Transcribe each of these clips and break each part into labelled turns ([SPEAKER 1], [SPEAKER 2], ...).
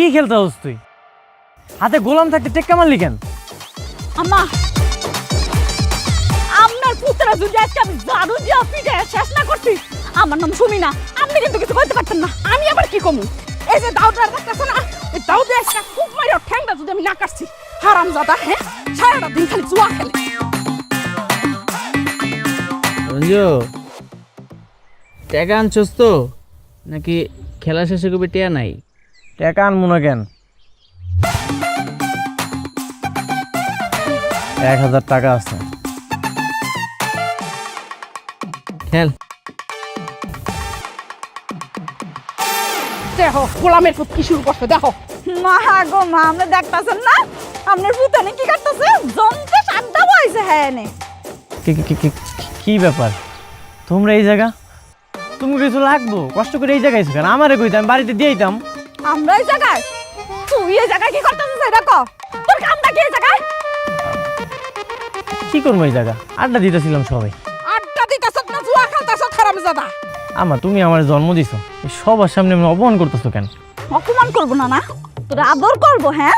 [SPEAKER 1] কি খেলতে হস তুই? হাতে গোলাম থাকতে টেক্কা মারলি কেন?
[SPEAKER 2] আম্মা, আপনার পুত্রা যদি আজকে আমি জারু দিয়ে পিঠে শেষ না করছি, আমার নাম সুমিনা, আপনি কিন্তু কিছু করতে পারতেন না। আমি আবার কি কমু? এই যে দাউদার দেখতেছ না, এই দাউদে আজকে খুব মারি ঠ্যাংটা যদি আমি না কাটছি, হারামজাদা, হ্যাঁ, সারাটা দিন খালি জুয়া খেলে।
[SPEAKER 3] রঞ্জু, টাকা আনছস তো নাকি খেলা শেষে কবে টিয়া নাই?
[SPEAKER 1] টাকা আনবো না কেন? 1000 টাকা আছে।
[SPEAKER 3] খেল।
[SPEAKER 2] দেখো গোলামের পুত কি শুরু করছে, দেখো। মা গো মা, আপনি দেখতেছেন না আপনার পুতানে কি করতেছে? জমতে শান্তা বইছে। হ্যাঁ নে
[SPEAKER 1] কি ব্যাপার? তোমরা এই জায়গা, তুমি কিছু লাগবো কষ্ট করে এই জায়গায় কেন? আমারে কইতাম, বাড়িতে দিয়ে দিতাম।
[SPEAKER 2] আমরা এই জায়গায়? তুই এই জায়গায় কি করতেছিস সেটা ক। তোর কামটা কি এই জায়গায়?
[SPEAKER 1] কি করবো এই জায়গা? আড্ডা দিতেছিলাম সবাই।
[SPEAKER 2] আড্ডা দিতেছ না জুয়া খেলতেছ, হারামজাদা?
[SPEAKER 1] আমা, তুমি আমার জন্ম দিছো, এই সবার সামনে আমি অপমান করতেছো কেন?
[SPEAKER 2] অপমান করবো না, না তোর আদর করবো। হ্যাঁ,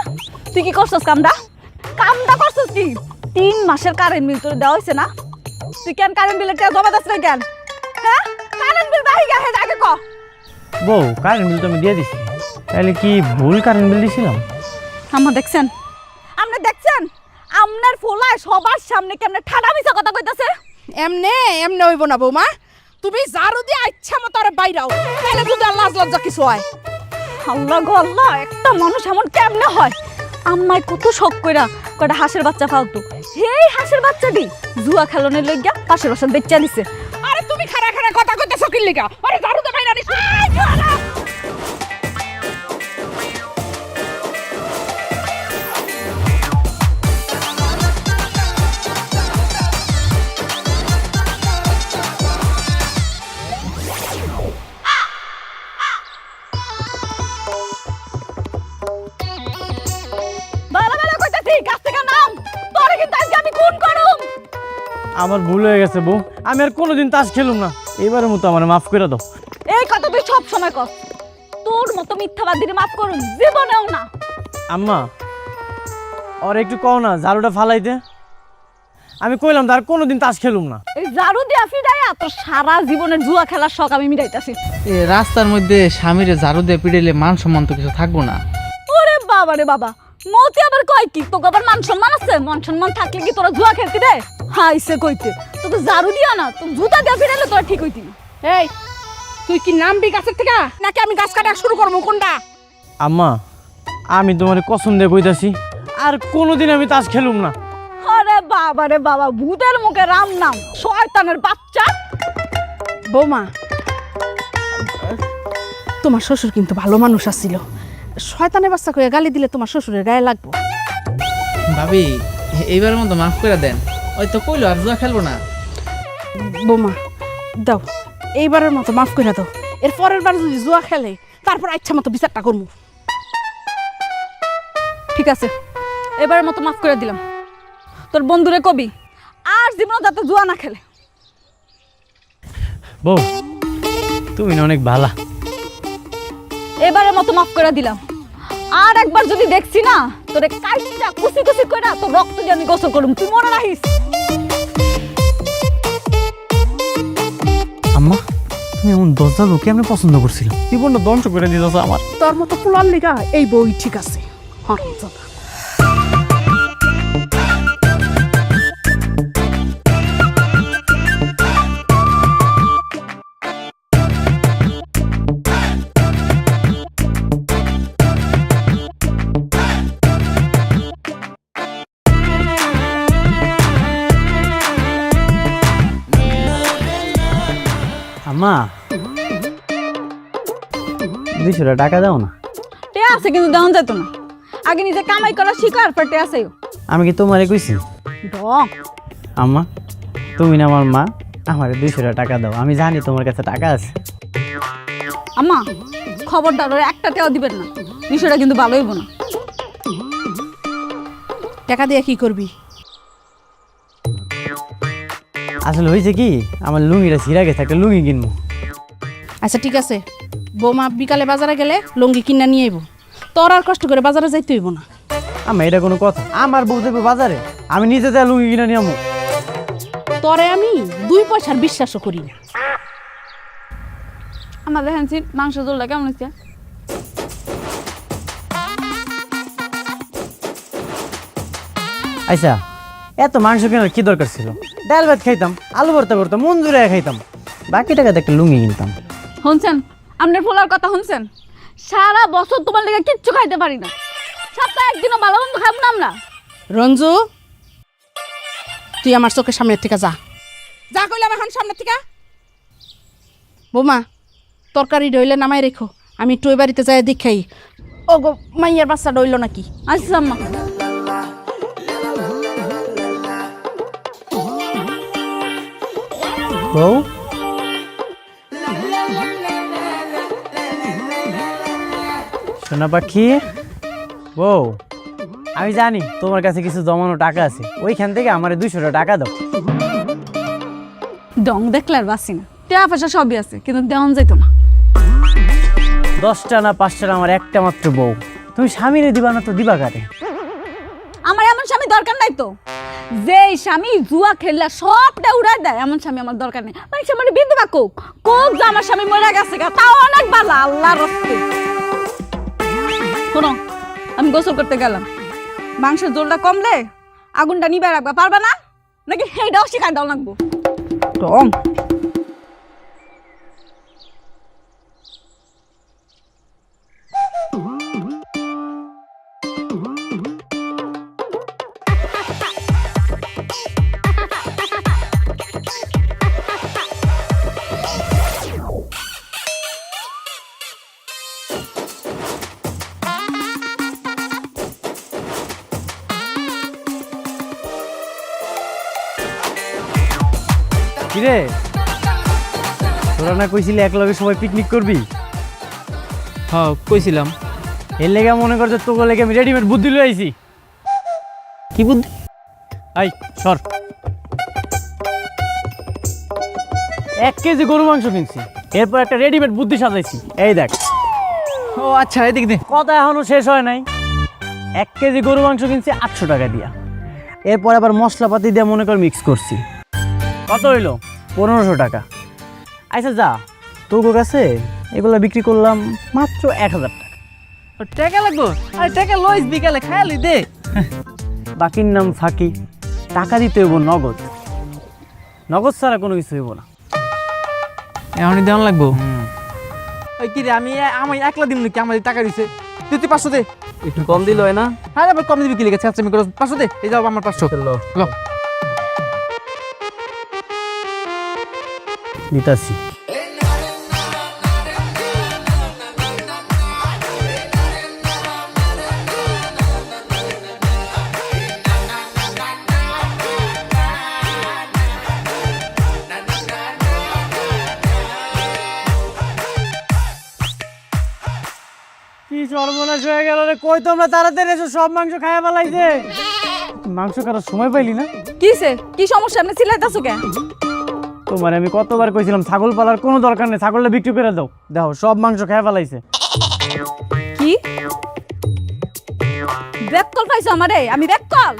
[SPEAKER 2] তুই কি করছস কামটা? কামটা করছস কি? 3 মাসের কারেন্ট বিল তোর দেওয়া হয়েছে না? তুই কেন কারেন্ট বিলের টাকা জমা দিস না কেন? হ্যাঁ, কারেন্ট বিল বাহি গেছে, আগে ক।
[SPEAKER 1] বউ, কারেন্ট বিল তো আমি দিয়ে দিছি, তাহলে কি ভুল কারেন্ট বিল দিছিলাম?
[SPEAKER 2] আমরা দেখছেন, আপনি দেখছেন আপনার ফোলায় সবার সামনে কেমনে ঠাডা মিছা কথা কইতাছে?
[SPEAKER 4] এমনে এমনে হইব না বৌমা, তুমি জারু দিয়ে ইচ্ছা মতো আরে বাইরাও, তাহলে যদি লাজ লজ্জা কিছু হয়।
[SPEAKER 2] আল্লাহ গো আল্লাহ, একটা মানুষ এমন কেমনে হয়? আম্মাই কত শখ কইরা কয়টা হাঁসের বাচ্চা ফালতু, হেই হাঁসের বাচ্চাটি জুয়া খেলনের লইগা পাশের বাসার বেচা দিছে।
[SPEAKER 4] আরে তুমি খারা খারা কথা কইতেছো কি লিগা? আরে জারু দে বাইরা দিছ।
[SPEAKER 2] বালা বালা কইতাছি, গাছ থেকে নাম, তোরে কিন্তু আজকে আমি খুন করুম।
[SPEAKER 1] আমার ভুল হয়ে গেছে বউ, আমি আর কোনোদিন তাস খেলুম না। এবারের মতো আমার মাফ করে দাও।
[SPEAKER 2] এই কথা তুই সব সময় কর, তোর মতো মিথ্যাবাদীর মাফ করুম জীবনেও না।
[SPEAKER 1] আম্মা, আর একটু কও না ঝাড়ুটা ফালাইতে। আমি কইলাম তার কোনোদিন তাস খেলুম না।
[SPEAKER 2] এই জারু দিয়া ফিরাইয়া তোর সারা জীবনের জুয়া খেলার শখ আমি মিটাইতাছি।
[SPEAKER 3] এ রাস্তার মধ্যে স্বামীরে ঝাড়ু দিয়ে পিটাইলে মান সম্মান তো কিছু থাকবো না।
[SPEAKER 2] ওরে বাবা রে বাবা, মতি আবার কয় কি তোকে আবার মান সম্মান আছে? মান সম্মান থাকলে কি তোরা জুয়া খেলতি রে? হাইছে কইতে তোকে জারু দিয়া না, তুমি জুতা দিয়া ফিরাইলে তোরা ঠিক হইতি।
[SPEAKER 4] এই তুই কি নামবি গাছের থেকে নাকি আমি গাছ কাটা শুরু করবো কোনটা?
[SPEAKER 1] আম্মা, আমি তোমার কসম দিয়ে কইতাছি, আর কোনোদিন আমি তাস খেলুম না।
[SPEAKER 2] আরে বাবা রে বাবা, ভূতের মুখে রাম নাম, শয়তানের বাচ্চা।
[SPEAKER 4] বৌমা, তোমার শ্বশুর কিন্তু ভালো মানুষ আছিল, শয়তানের বাচ্চা কইয়া গালি দিলে তোমার শ্বশুরের গায়ে লাগবো।
[SPEAKER 3] ভাবি, এইবারের মতো মাফ করে দেন। ওই তো কইলো আর জুয়া খেলবো না।
[SPEAKER 4] বৌমা দাও, এইবারের মতো মাফ করে দাও, এর পরের বার যদি জুয়া খেলে তারপর ইচ্ছা মতো বিচারটা করবো।
[SPEAKER 2] ঠিক আছে, এবারের মতো মাফ করে দিলাম। তোর বন্ধুরে কবি আর জীবন যাতে জুয়া না খেলে।
[SPEAKER 1] বউ, তুমি না অনেক ভালা।
[SPEAKER 2] এবারের মতো মাফ করে দিলাম। আর একবার যদি দেখছি না তোরে কাইটা কুচি কুচি করে তোর রক্ত দিয়ে আমি গোসল করুম, তুই মনে রাখিস।
[SPEAKER 1] আম্মা, তুমি এমন দরজা লোকে আমি পছন্দ করছিলাম, জীবনটা ধ্বংস করে দিতেছ আমার।
[SPEAKER 4] তোর মতো ফুলার লিগা এই বই ঠিক আছে। হারামজাদা।
[SPEAKER 1] আম্মা, 200 টাকা দাও না।
[SPEAKER 2] টে আছে কিন্তু দেওয়া যেত না, আগে নিজে কামাই করা শিকার পর টে আছে।
[SPEAKER 1] আমি কি তোমারে কইছি?
[SPEAKER 2] ঢং।
[SPEAKER 1] আম্মা, তুমি না আমার মা, আমার 200 টাকা দাও। আমি জানি তোমার কাছে টাকা আছে।
[SPEAKER 2] আম্মা খবরদার ওরে একটা টেও দিবেন না, বিষয়টা কিন্তু ভালো হইব না।
[SPEAKER 4] টাকা দিয়ে কি করবি?
[SPEAKER 1] আসলে হয়েছে কি, আমার লুঙ্গিটা ছিঁড়া গেছে, একটা লুঙ্গি কিনবো।
[SPEAKER 4] আচ্ছা ঠিক আছে, বৌমা বিকালে বাজারে গেলে লুঙ্গি কিনা নিয়ে আইব। তোর আর কষ্ট করে বাজারে যাইতে হইব না।
[SPEAKER 1] আম্মা এটা কোনো কথা? আমার বউ যাবে বাজারে, আমি নিজে যা লুঙ্গি কিনে নিয়ে আমু।
[SPEAKER 4] তোরে আমি 2 পয়সার বিশ্বাসও করি না।
[SPEAKER 2] আমার দেখেন মাংস ঝোলটা কেমন হচ্ছে?
[SPEAKER 1] আচ্ছা, এত মাংস কেনার কি দরকার ছিল? ডাল ভাত খাইতাম, আলু ভর্তা করতাম, মন জুড়ে খাইতাম, বাকি টাকাতে একটা লুঙ্গি কিনতাম।
[SPEAKER 2] শুনছেন আপনার ফোলার কথা শুনছেন? সারা বছর তোমার লেগে কিচ্ছু খাইতে পারি না, সপ্তাহে একদিনও ভালো মন্দ খাবো না আমরা।
[SPEAKER 4] রঞ্জু, তুই আমার চোখের সামনের থেকে যা, যা কইলাম এখন সামনের থেকে। বৌমা, তরকারি ডইলে নামাই রেখো, আমি একটু ওই বাড়িতে যাই দেখাই ও গো মাইয়ার বাচ্চা ডইল নাকি।
[SPEAKER 2] আচ্ছা আম্মা।
[SPEAKER 1] বউ, সোনা পাখি, বউ, আমি জানি তোমার কাছে কিছু জমানো টাকা আছে, ওইখান থেকে আমার 200 টাকা দাও।
[SPEAKER 2] ডং দেখলে আর বাসি না, টাকা পয়সা সবই আছে, কিন্তু দেওয়ান যেত না।
[SPEAKER 1] 10টা না 5টা না, আমার একটা মাত্র বউ, তুমি স্বামীরে দিবা না তো দিবা কারে?
[SPEAKER 2] আমার এমন স্বামী দরকার নাই তো, যে স্বামী জুয়া খেললা সবটা উড়াই দেয়, এমন স্বামী আমার দরকার নেই। মানে স্বামী বিধবা কোক কোক যে আমার স্বামী মরে গেছে গা, তাও অনেক বালা আল্লাহর রস্তে। শোনো, আমি গোসল করতে গেলাম, মাংসের ঝোলটা কমলে আগুনটা নিবে রাখবা, পারবা না নাকি সেইটাও শিখাই দাও লাগবো? টম
[SPEAKER 1] কিরে, তোরা না কইছিলি একলগে সবাই পিকনিক করবি?
[SPEAKER 3] হ্যাঁ কইছিলাম।
[SPEAKER 1] এর লেগে মনে করছে তোকে লেগে আমি রেডিমেড বুদ্ধি লই আইছি।
[SPEAKER 3] কি বুদ্ধি?
[SPEAKER 1] আই সর, 1 কেজি গরু মাংস কিনছি, এরপর একটা রেডিমেড বুদ্ধি সাজাইছি, এই দেখ।
[SPEAKER 3] ও আচ্ছা, এদিক দে।
[SPEAKER 1] কথা এখনো শেষ হয় নাই। 1 কেজি গরু মাংস কিনছি 800 টাকা দিয়া, এরপর আবার মশলাপাতি দিয়ে মনে কর মিক্স করছি। কত হইলো? 1500 টাকা। আচ্ছা যা, তোর কাছে এগুলা বিক্রি করলাম মাত্র 1000 টাকা।
[SPEAKER 3] টাকা লাগবো? আরে টাকা লইস, বিকালে খায়ালি দে।
[SPEAKER 1] বাকির নাম ফাঁকি, টাকা দিতে হইব নগদ, নগদ ছাড়া কোনো কিছু হইব না।
[SPEAKER 3] এমনই দেওয়ান লাগবো? ওই কি রে, আমি একলা দিম নাকি? আমার টাকা দিছে, তুই 500 দে।
[SPEAKER 1] একটু কম দিল হয় না?
[SPEAKER 3] হ্যাঁ আবার কম দিবি কি লেগেছে? আচ্ছা আমি 500 দে, এই যাও আমার 500 লো।
[SPEAKER 1] নিতাছি। কি সর্বনাশ হয়ে গেল রে, কই তোমরা তাড়াতাড়ি এসো, সব মাংস খাইয়া ফেলাইছে। মাংস কাটার সময় পাইলি না?
[SPEAKER 2] কিসে কি সমস্যা, আপনি চিল্লাইতাছো কেন?
[SPEAKER 1] তোমার আমি কতবার কইছিলাম ছাগল পালার কোনো দরকার নেই, ছাগলটা বিক্রি করে দাও। দেখো সব মাংস খাইয়া ফেলাইছে।
[SPEAKER 2] কি বেককল পাইছো আমারে? আমি বেককল?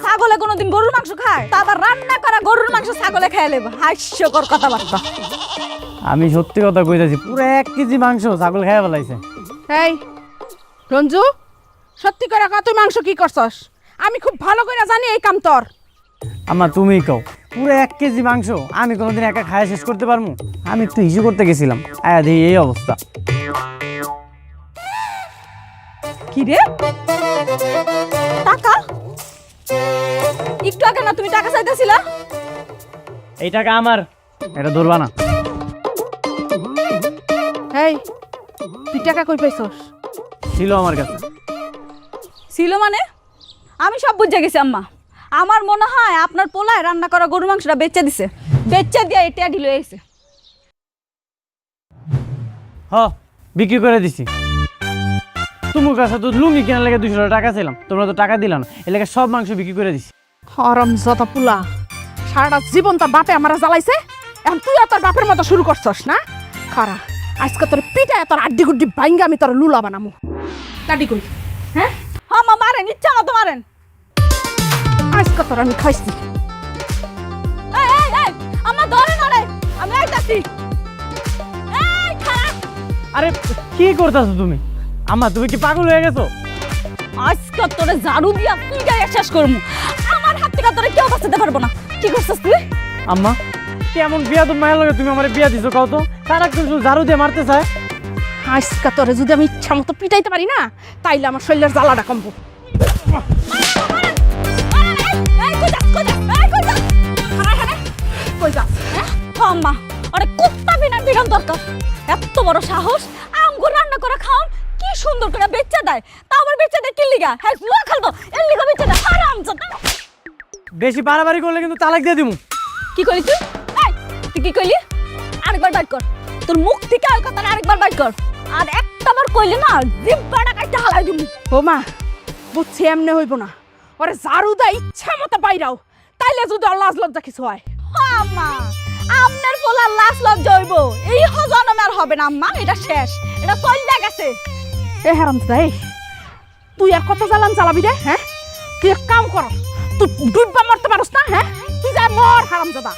[SPEAKER 2] ছাগলে কোনোদিন গরুর মাংস খায়? তা আবার রান্না করা গরুর মাংস ছাগলে খাইলে? হাস্যকর কথাবার্তা।
[SPEAKER 1] আমি সত্যি কথা কইতাছি, পুরো 1 কেজি মাংস ছাগল খাইয়া ফেলাইছে।
[SPEAKER 4] এই রঞ্জু, সত্যি করে কত মাংস কি করছস? আমি খুব ভালো করে জানি এই কাম তোর।
[SPEAKER 1] আম্মা তুমিই কও, পুরো 1 কেজি মাংস আমি কোনোদিন একা খাইয়া শেষ করতে পারবো? আমি একটু ইস্যু করতে গেছিলাম, আয়া দেখি এই অবস্থা।
[SPEAKER 2] কি রে, টাকা? একটু আগে না তুমি টাকা চাইতেছিলা?
[SPEAKER 1] এই টাকা আমার, এটা ধরবা না।
[SPEAKER 4] এই তুই টাকা কই পাইছস?
[SPEAKER 1] ছিল আমার কাছে।
[SPEAKER 2] ছিল মানে? আমি সব বুঝে গেছি আম্মা। আমার মনে হয় আপনার পোলায় রান্না করা গরুর মাংসটা বেচে দিছে, বেচে দিয়ে এটা ঢিল হয়েছে।
[SPEAKER 1] হ, বিক্রি করে দিছি। তোমার কাছে তো লুঙ্গি কেনার লেগে 200 টাকা ছিলাম, তোমরা তো টাকা দিলা না, এর লেগে সব মাংস বিক্রি করে দিছি।
[SPEAKER 4] হরম যত পুলা, সারাটা জীবন তোর বাপে আমার জ্বালাইছে, এখন তুইও তোর বাপের মতো শুরু করছস না? খারা আজকে তোর পিঠায় তোর আড্ডি গুড্ডি ভাঙ্গা আমি তোর লুলা বানামু। কাটি কই হ্যাঁ
[SPEAKER 2] আম্মা মারেন, ইচ্ছা মতো মারেন।
[SPEAKER 4] আজকে তোর আমি খাইছি।
[SPEAKER 2] এই এই এই আম্মা ধরে নড়ে, আমি আইতাছি। এই খাড়া,
[SPEAKER 1] আরে কি করতেছো তুমি? আম্মা তুমি কি পাগল হয়ে গেছো?
[SPEAKER 2] আজকে তোরে ঝাড়ু দিয়া পিটাইয়া শেষ করমু। আমার হাত থেকে তোরে কেউ বাঁচাতে পারবো না। কি করছিস তুই?
[SPEAKER 1] আম্মা কেমন বিয়া তো মায়ের লগে তুমি আমার বিয়া দিছো কাও তো? তারা কিন্তু ঝাড়ু দিয়ে মারতে চায়।
[SPEAKER 4] আজকে তোরে যদি আমি ইচ্ছা মতো পিটাইতে পারি না তাইলে আমার শরীরের জ্বালাটা কমবো।
[SPEAKER 2] এই কই যাস, কই যাস, এই কই যাস? খাড়া খাড়া, কই যাস? হ্যাঁ আম্মা, আরে কুত্তা বিনার বিরাম দরকার। এত বড় সাহস, আমগো রান্না করে খাওন কি সুন্দর করে বেচা দেয়। তা আবার বেচা দেয় কি লিগা? হ্যাঁ লোক খালবো, এর লিগা বেচা দেয়। হারামজাদা।
[SPEAKER 1] বেশি বাড়াবাড়ি করলে কিন্তু তালাক দিয়ে দিমু।
[SPEAKER 2] কি কইলি তুই? এই তুই কি কইলি? আরেকবার বাইট কর, তোর মুখ থেকে ওই কথাটা আরেকবার বাইট কর। আর একটাবার কইলি না জিব্বাটা কাটতে হালাই দিমু।
[SPEAKER 4] বৌমা বুঝছি এমনি হইব না, ওরে ঝাড়ু দা ইচ্ছা মতো বাইরাও, তাইলে যদি ওর লাজ লজ্জা কিছু হয়।
[SPEAKER 2] আম্মা, আপনার পোলার লাশ লজ্জা হইব, এই জন্মে আর হবে না আম্মা, এটা শেষ, এটা চলে গেছে।
[SPEAKER 4] এ হারামজাদা এই, তুই আর কত জ্বালান চালাবি রে? হ্যাঁ তুই এক কাম কর, তুই ডুববা মরতে পারস না? হ্যাঁ তুই যা মর হারামজাদা।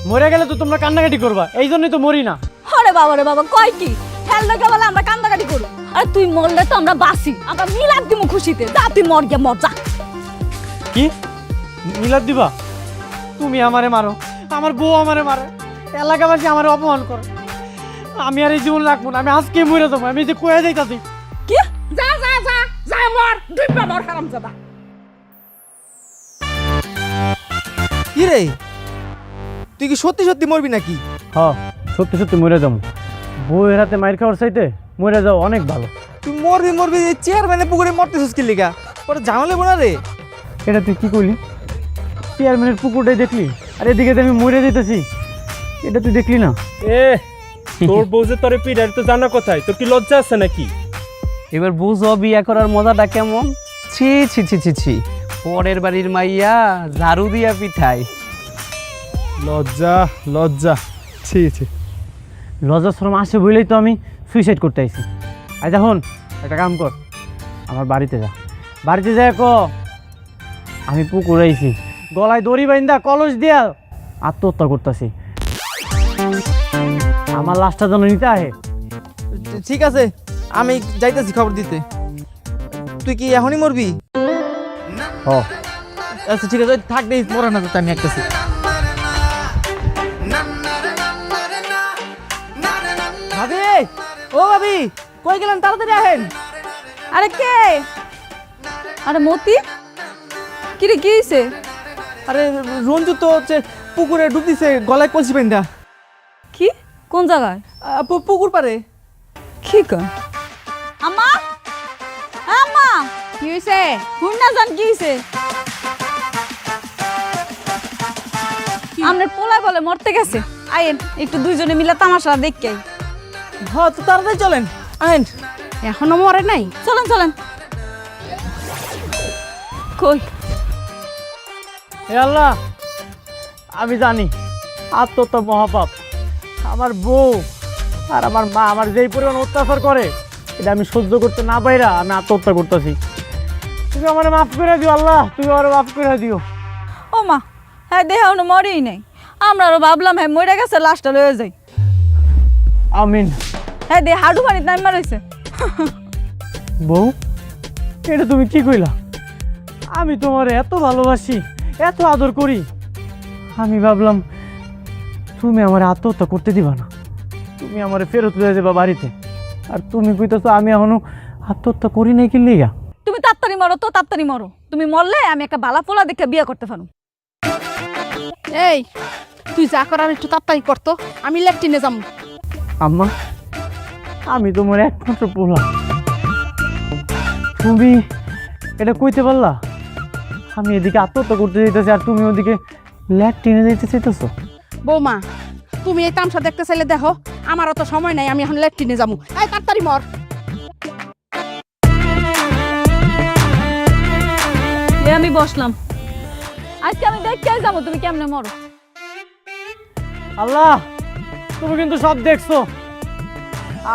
[SPEAKER 1] মরে গেলে তো তোমরা কান্নাকাটি করবা, এই জন্যই তো মরি না।
[SPEAKER 2] আরে বাবা রে বাবা, কয় কি হেল লোকে বলে আমরা কান্দাকাটি করব। আরে তুই মরলে তো আমরা বাসি, আমরা মিলাদ দিমু খুশিতে। যা তুই মর গিয়া মর যা।
[SPEAKER 1] কি মিলাদ দিবা? তুমি আমারে মারো, আমার বউ আমারে মারে, এলাকাবাসী আমারে অপমান করে। আমি আর এই জীবন রাখবো না, আমি আজকে মরে যাবো। আমি যে কয়ে যাইতাছি।
[SPEAKER 2] কি?
[SPEAKER 4] যা যা যা যা মর, ডুববা মর হারামজাদা।
[SPEAKER 3] কি রে, তুই কি সত্যি সত্যি মরবি নাকি?
[SPEAKER 1] হ সত্যি সত্যি মরে যাবো। বউয়ের হাতে মাইর খাওয়ার চাইতে মরে যাও অনেক ভালো।
[SPEAKER 3] তুই মরবি মরবি, চেয়ারম্যানের পুকুরে মরতেছিস কি লিগা? ওরা ঝামেলা বোনা রে।
[SPEAKER 1] এটা তুই কি করলি? চেয়ারম্যানের পুকুরটাই দেখলি, আর এদিকে তো আমি মরে যেতেছি। এটা তুই দেখলি না?
[SPEAKER 5] এ তোর বউ যে তোরে পিড়ার তো জানা কোথায়, তোর কি লজ্জা আছে নাকি?
[SPEAKER 6] এবার বুঝো বিয়া করার মজাটা কেমন। ছি ছি ছি ছি ছি, পরের বাড়ির মাইয়া ঝাড়ু দিয়া পিঠাই।
[SPEAKER 5] লজ্জা লজ্জা, ছি ছি।
[SPEAKER 1] লজ্জা শরম আসে বলেই তো আমি সুইসাইড করতে আইছি। আজ এখন একটা কাম কর, আমার বাড়িতে যা। বাড়িতে যায় ক আমি পুকুর আইছি, গলায় দড়ি বাইন্দা কলস দিয়া আত্মহত্যা করতেছি। আমার লাশটা যেন নিতে আহে।
[SPEAKER 3] ঠিক আছে, আমি যাইতেছি খবর দিতে। তুই কি এখনই মরবি?
[SPEAKER 1] হ
[SPEAKER 3] আচ্ছা ঠিক আছে, থাক দেই, মরে না তো আমি একটাছি। ভাবি, ও ভাবি, কই গেলেন? তাড়াতাড়ি আহেন।
[SPEAKER 2] আরে কে? আরে মতি, কি রে কি হইছে?
[SPEAKER 3] আরে রঞ্জু তো হচ্ছে পুকুরে ডুব দিছে, গলায় কলসি বাইন্দা।
[SPEAKER 2] কি কোন জায়গায়?
[SPEAKER 3] পুকুর পারে।
[SPEAKER 2] কি কর? আম্মা, আম্মা,
[SPEAKER 4] কি হইছে?
[SPEAKER 2] হুন্না জান কি হইছে? আমনের পোলা বলে মরতে গেছে। আইন একটু দুইজনে মিলে তামাশা দেখকে।
[SPEAKER 3] হ্যাঁ তো তাড়াতাড়ি চলেন, আহেন।
[SPEAKER 4] এখনো মরে নাই?
[SPEAKER 2] চলেন চলেন। কই?
[SPEAKER 1] হে আল্লাহ, আমি জানি আত্মহত্যা মহাপাপ। আমার বউ আর আমার মা আমার যেই পরিমাণ অত্যাচার করে, এটা আমি সহ্য করতে না পাইরা আমি আত্মহত্যা করতেছি। তুমি আমার মাফ করে দিও আল্লাহ, তুমি আমার মাফ করে দিও।
[SPEAKER 2] ও মা, হ্যাঁ দেহা মরেই নাই। আমরাও ভাবলাম হ্যাঁ মরে গেছে, লাশটা লয়ে যাই।
[SPEAKER 1] আমিন।
[SPEAKER 2] হ্যাঁ দে হাডু পানিতে নাইমা রইছে।
[SPEAKER 1] বউ, এটা তুমি কি কইলা? আমি তোমার এত ভালোবাসি, এত আদর করি, আমি ভাবলাম তুমি আমার আত্মহত্যা করতে দিবা না, তুমি আমার ফেরত লয়ে যাবা বাড়িতে। আর তুমি কইতেছো আমি এখনো আত্মহত্যা করি নাই কি লিগা?
[SPEAKER 2] তুমি তাড়াতাড়ি মরো তো, তাড়াতাড়ি মরো। তুমি মরলে আমি একটা বালা পোলা দেখে বিয়ে করতে পারো।
[SPEAKER 4] এই তুই যা করার একটু তাড়াতাড়ি করতো, আমি ল্যাট্রিনে যাবো।
[SPEAKER 1] আম্মা, আমি তোমার একমাত্র পোলা, তুমি এটা কইতে পারলা? আমি এদিকে আত্মহত্যা করতে যেতেছি আর তুমি ওদিকে ল্যাট্রিনে যেতে চাইতেছো।
[SPEAKER 4] বৌমা তুমি এই তামসা দেখতে চাইলে দেখো, আমার অত সময় নাই, আমি এখন ল্যাট্রিনে যাবো। এই তাড়াতাড়ি মর।
[SPEAKER 2] আমি বসলাম, আজকে আমি দেখতে যাবো তুমি কেমনে মরো।
[SPEAKER 1] আল্লাহ, তুমি কিন্তু সব দেখছো।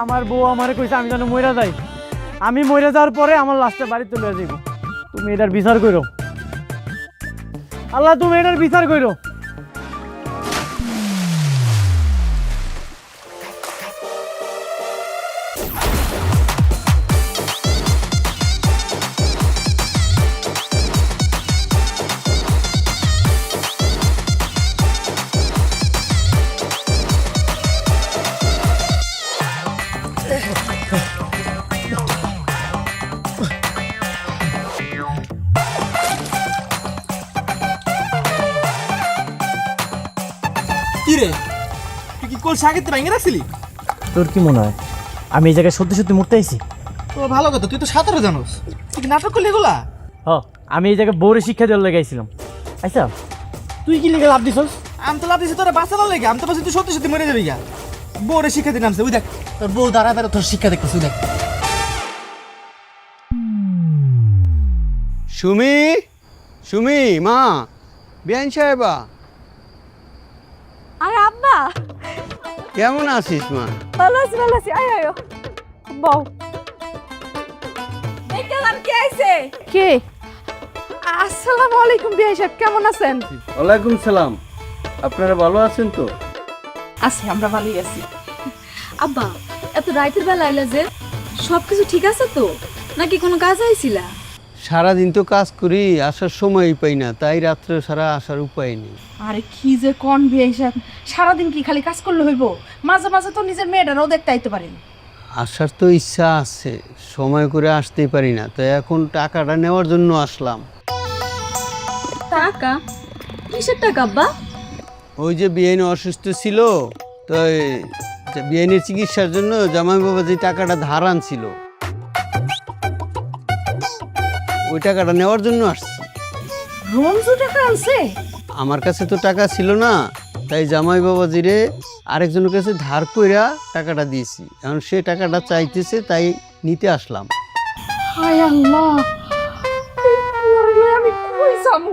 [SPEAKER 1] আমার বউ আমারে কইছে আমি যেন মইরা যাই, আমি মরে যাওয়ার পরে আমার লাশটা বাড়ি তুলে যাইব। তুমি এটার বিচার করো আল্লাহ, তুমি এটার বিচার করো।
[SPEAKER 3] কি রে তুই কি কোল সাগেতে ভাঙে রাখছিলি?
[SPEAKER 1] তোর কি মনে হয় আমি এই জায়গায় সত্যি সত্যি মরতে আইছি?
[SPEAKER 3] তো ভালো কথা, তুই তো সাঁতারও জানোস, তুই কি নাটক করলি এগুলা?
[SPEAKER 1] হ, আমি এই জায়গায় বউরে শিক্ষা দেওয়ার লেগাইছিলাম। আচ্ছা তুই কি লেগে লাভ দিছস?
[SPEAKER 3] আমি তো লাভ দিছি তোরা বাঁচানোর লেগে, আমি তো ভাবছি তুই সত্যি সত্যি মরে যাবি গা। বউরে শিক্ষা দিয়ে নামছে, ওই দেখ তোর বউ দাঁড়া দাঁড়া তোর শিক্ষা দেখতেছে, ওই দেখ।
[SPEAKER 6] সুমি, সুমি মা, বিয়ান সাহেবা
[SPEAKER 2] আরে আব্বা,
[SPEAKER 6] কেমন আছিস মা?
[SPEAKER 2] ভালো আছি। আয় আয় বউ। এই গেলাম, কে আইছে?
[SPEAKER 4] কে? আসসালামু আলাইকুম বিআই সাহেব, কেমন আছেন?
[SPEAKER 6] ওয়ালাইকুম সালাম। আপনারা ভালো আছেন তো?
[SPEAKER 4] আছি, আমরা ভালোই আছি।
[SPEAKER 2] আব্বা, এত রাতের বেলা আইলা যে, সবকিছু ঠিক আছে তো, নাকি কোনো কাজ আইছিলা?
[SPEAKER 6] সারাদিন তো কাজ করি, আসার সময়ই পাই না, তাই রাত্রে সারা আসার উপায় নেই।
[SPEAKER 4] আরে কি যে কোন বিআই সাহেব, সারাদিন কি খালি কাজ করলে হইব? মাঝে মাঝে তো নিজের মেয়েটারও দেখতে আইতে পারেন।
[SPEAKER 6] আসার তো ইচ্ছা আছে, সময় করে আসতেই পারি না, তো এখন টাকাটা নেওয়ার জন্য আসলাম।
[SPEAKER 2] টাকা? কিসের টাকা আব্বা?
[SPEAKER 6] ওই যে বিআইন অসুস্থ ছিল, তো বিআইনের চিকিৎসার জন্য জামাই বাবা যে টাকাটা ধার আনছিল, ওই টাকাটা নেওয়ার জন্য আসছি।
[SPEAKER 4] রঞ্জু টাকা আনছে?
[SPEAKER 6] আমার কাছে তো টাকা ছিল না, তাই জামাই বাবাজিরে আরেকজনের কাছে ধার কইরা টাকাটা দিয়েছি। এখন সে টাকাটা চাইতেছে, তাই নিতে আসলাম।
[SPEAKER 4] হায় আল্লাহ, আমি কই যামু?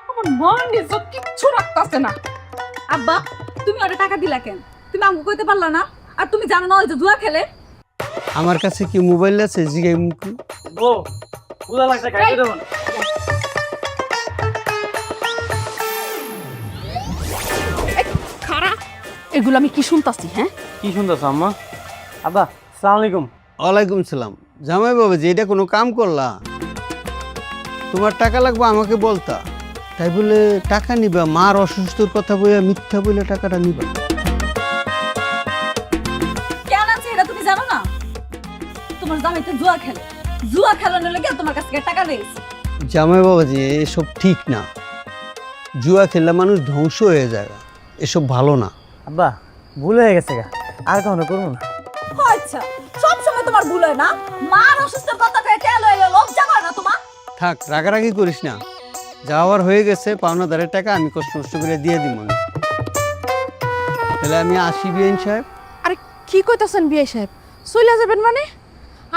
[SPEAKER 4] আমার মা নিজে কিচ্ছু রাখতাছে না।
[SPEAKER 2] আব্বা, তুমি ওরে টাকা দিলা কেন? তুমি আমাকে কইতে পারলা না? আর তুমি জানো না ওই যে জুয়া খেলে?
[SPEAKER 6] আমার কাছে কি মোবাইল আছে? জিগাই মুখে।
[SPEAKER 1] ও বুঝা লাগছে, খাইতে দেব না।
[SPEAKER 4] খারা, এগুলো আমি কি শুনতাছি? হ্যাঁ,
[SPEAKER 1] কি শুনতেছ আম্মা? আব্বা আসসালামু আলাইকুম।
[SPEAKER 6] ওয়ালাইকুম সালাম। জামাই বাবাজি, এটা কোনো কাম করলা? তোমার টাকা লাগবে আমাকে বলতা, তাই বলে টাকা নিবা? মার অসুস্থর কথা বলে মিথ্যা বলে টাকাটা নিবা?
[SPEAKER 2] কেন আছে এটা তুমি জানো না? তোমার জামাইতে জুয়া খেলে, জুয়া খেলানোর লেগে তোমার কাছ থেকে টাকা নিয়েছে।
[SPEAKER 6] জামাই বাবাজি, এসব ঠিক না। জুয়া খেললে মানুষ ধ্বংস হয়ে যায়, এসব ভালো না।
[SPEAKER 1] আব্বা ভুল হয়ে গেছে গা, আর কখনো করবো না।
[SPEAKER 2] আচ্ছা, সব সময় তোমার ভুল হয় না? মার অসুস্থের কথা কয়ে কেন এলো? লজ্জা করে না তোমার?
[SPEAKER 6] থাক, রাগারাগি করিস না। যাওয়ার হয়ে গেছে, পাওনাদারের টাকা আমি কষ্ট নষ্ট করে দিয়ে দিব না। তাহলে আমি আসি বিআইন সাহেব।
[SPEAKER 4] আরে কি কইতাছেন বিআই সাহেব? চলে যাবেন মানে?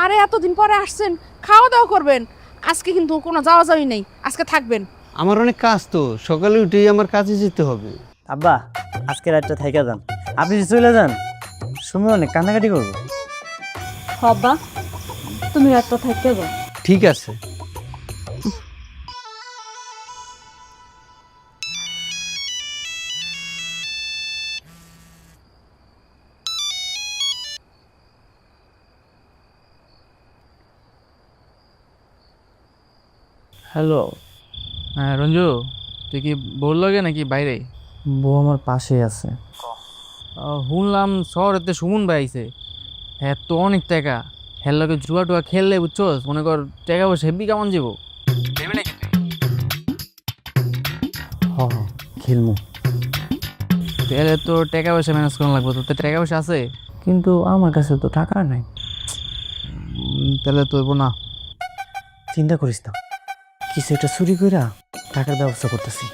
[SPEAKER 4] আরে এতদিন পরে আসছেন, খাওয়া দাওয়া করবেন। আজকে কিন্তু কোনো যাওয়া যাওয়াই নেই, আজকে থাকবেন।
[SPEAKER 6] আমার অনেক কাজ তো, সকালে উঠেই আমার কাজে যেতে হবে।
[SPEAKER 1] আব্বা আজকে রাতটা থাইকা যান, আপনি যদি চলে যান সময় অনেক কান্নাকাটি করবো।
[SPEAKER 2] হব্বা, তুমি রাতটা থাকতে যাও।
[SPEAKER 6] ঠিক আছে।
[SPEAKER 1] হ্যালো।
[SPEAKER 3] হ্যাঁ রঞ্জু, তুই কি বললো গে নাকি বাইরে?
[SPEAKER 1] বউ আমার পাশেই আছে।
[SPEAKER 3] শুনলাম শহরেতে সুমন ভাই আইছে, হ্যাঁ তো অনেক টাকা, হ্যাঁ লোকে জুয়া টুয়া খেললে বুঝছোস, মনে কর টাকা পয়সা হেব্বি কেমন যাবো।
[SPEAKER 1] হ খেলমু,
[SPEAKER 3] তাহলে তো টাকা পয়সা ম্যানেজ করা লাগবে। তো টাকা পয়সা আছে?
[SPEAKER 1] কিন্তু আমার কাছে তো টাকা নাই।
[SPEAKER 3] তাহলে তো হইব না।
[SPEAKER 1] চিন্তা করিস না, কিছু একটা চুরি কইরা টাকার ব্যবস্থা করতেছি।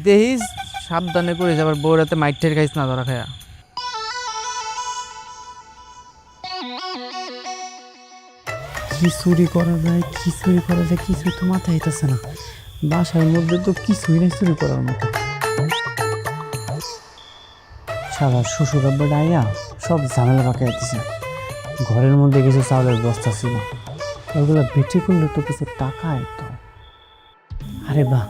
[SPEAKER 3] দেখিস সাবধানে করিস, আবার বউরাতে মাইক ঠের খাইস না ধরা খায়া।
[SPEAKER 1] কি চুরি করা যায়, কি চুরি করা যায়, কিছুই তো মাথায় আইতাছে না। বাসার মধ্যে তো কিছুই নেই চুরি করার মতো। শালা শ্বশুর আব্বা ডাইয়া সব ঝামেলা পাকাই দিছে। ঘরের মধ্যে কিছু চাউলের বস্তা ছিল, ওগুলো বিক্রি করলে তো কিছু টাকা তো। আরে বাহ,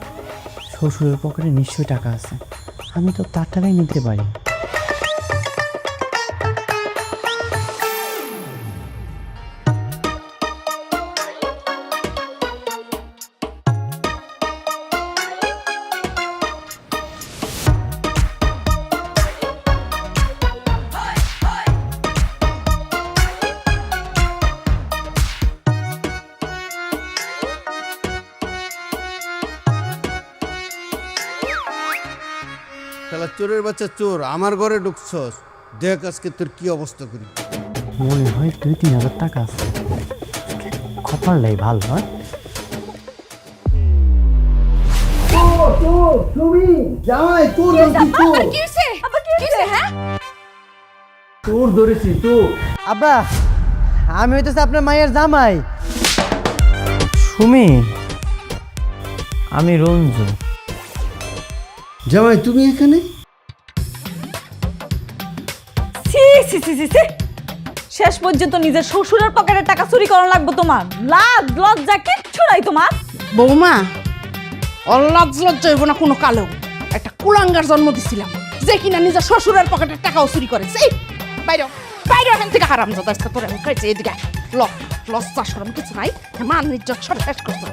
[SPEAKER 1] শ্বশুরের পকেটে নিশ্চয়ই টাকা আছে, আমি তো তার টাকাই নিতে পারি।
[SPEAKER 6] শালা চোরের বাচ্চা চোর, আমার ঘরে ঢুকছস, দেখ আজকে তোর কি অবস্থা করি।
[SPEAKER 1] মনে হয় 2-3 হাজার টাকা আছে, কপালটাই ভালো হয়।
[SPEAKER 6] জামাই চোর
[SPEAKER 2] কি হইছে আবার কি হইছে হ্যাঁ
[SPEAKER 6] চোর ধরেছি তো।
[SPEAKER 1] আব্বা, আমি হইতেছে আপনার মায়ের জামাই সুমি, আমি রঞ্জু।
[SPEAKER 6] জামাই তুমি এখানে?
[SPEAKER 2] সি সি সি সি সি শেষ পর্যন্ত নিজের শ্বশুরের পকেটের টাকা চুরি করা লাগবে তোমার? লাজ লজ্জা কিচ্ছু নাই তোমার।
[SPEAKER 4] বৌমা, অল্লাজ লজ্জা হইব না কোনো কালেও। একটা কুলাঙ্গার জন্ম দিছিলাম যে কিনা নিজের শ্বশুরের পকেটের টাকাও চুরি করে। সেই বাইরে বাইরে এখান থেকে হারাম যাতে তোর আমি খাইছে। এদিকে লজ্জা সরম কিছু নাই, মান ইজ্জত সব শেষ করছো।